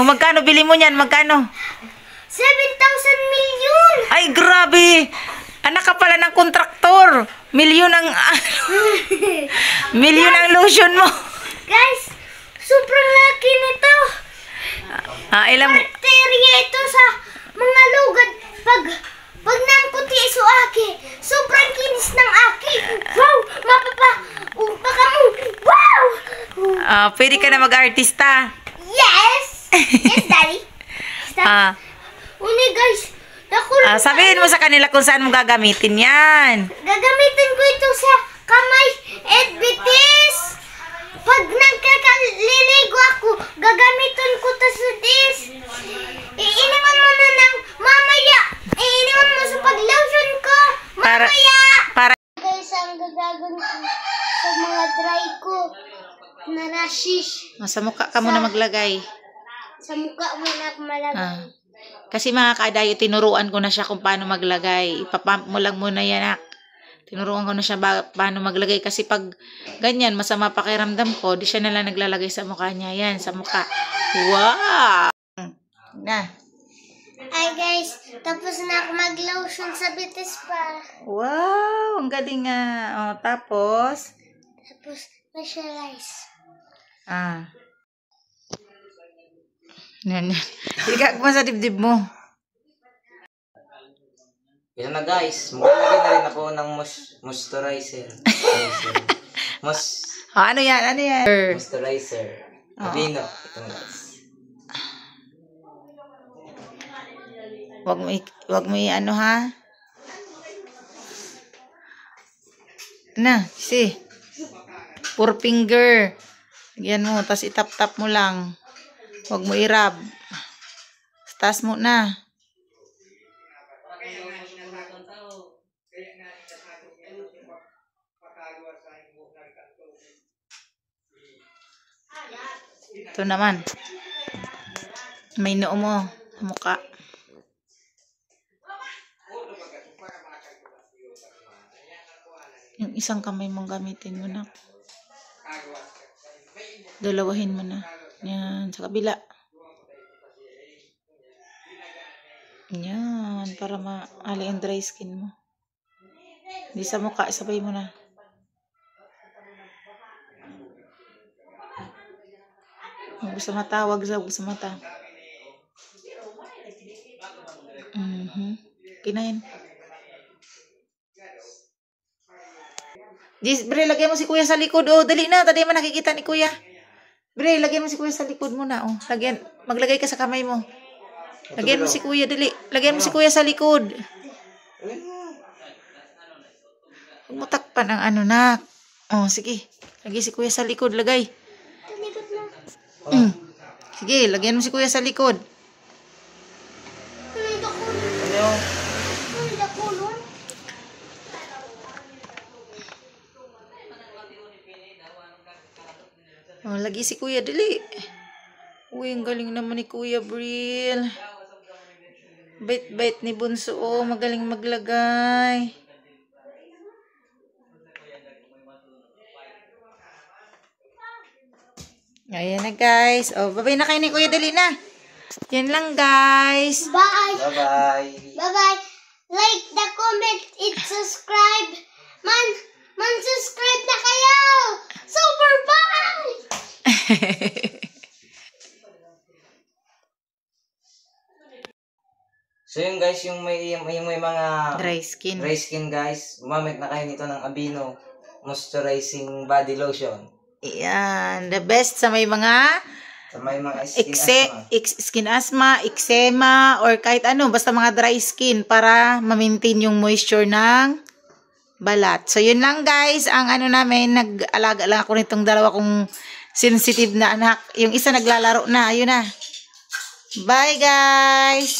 Oh, magkano bili mo niyan? Magkano? 7,000 million! Ay, grabe! Anak ka pala ng kontraktor. Milyon ang milyon ang lotion mo. Guys, sobrang laki nito. Ilang Bakterya ito sa mga lugad. Pag nangkuti iso aki, sobrang kinis ng aki. Wow! Baka mo. Wow! pwede ka na mag-artista. Yes! Yes, Daddy. Uni guys, sabihin mo sa kanila kung saan mo gagamitin yan. gagamitin ko ito sa kamay at bitis. Pag nagkakaliligo ako, gagamitin ko to sa dis. Iiniwan mo na ng mamaya. Iiniwan mo sa pag-lotion ko. Mamaya. Para Guys, ang gagawin ko sa mga dry ko na rashes. sa mukha ka muna maglagay. Sa mukha mo na ako malagay. Kasi mga kaadayo, tinuruan ko na siya kung paano maglagay. Ipapump mo lang muna yan, nak. Tinuruan ko na siya paano maglagay. Kasi pag ganyan, masama pakiramdam ko, di siya nalang naglalagay sa mukha niya. Yan, sa mukha. Wow! Na. Ay guys, tapos na ako mag-lotion sa bitis pa. Wow! Ang galing nga. Tapos? Tapos, moisturize. Yan. Tigak mo sa dibdib mo. Yan na guys, maglalagay na rin ako ng moisturizer. Ano yan? Ano yan? Moisturizer. Aveeno. Ito na guys. Wag mo ano ha? Na, si. Four finger. Yan mo, tas itap-tap mo lang. Wag mo i-rub. Taas mo na. Ito naman. May noo mo sa mukha. Yung isang kamay mong gamitin mo na. Dalawahin mo na. Yan, sa kabila. Yan, para maali ang dry skin mo. Hindi sa mukha, sabay mo na. Huwag sa mata, wag sa mata. Kinain. Bre, lagyan mo si kuya sa likod. Dali na, tadi man nakikita ni kuya. Bre, lagyan mo si kuya sa likod muna. Maglagay ka sa kamay mo. Lagyan mo si kuya, dali. Lagyan mo si kuya sa likod. Huwag mo takpan ang nak. Sige. Lagay si kuya sa likod, lagay. Sige, lagyan mo si kuya sa likod. Lagi si kuya, dali. Uy, ang galing naman ni Kuya Bril. Bait-bait ni Bunso. Magaling maglagay. Ayan na guys. Bye-bye na kayo ni Kuya, dali na. Yan lang guys. Bye. Bye-bye. Bye-bye. Like the comment, subscribe. Man subscribe na kayo. Super bye. So yun guys, yung may mga dry skin guys, gumamit na kayo nito ng Aveeno moisturizing body lotion. Yan, the best sa may mga skin asthma, eczema, or kahit ano, basta mga dry skin para ma-maintain yung moisture ng balat. So yun lang guys, ang namin, nag-alaga lang ako nitong dalawa kong sensitive na anak. Yung isa naglalaro na, ayun na. Bye guys!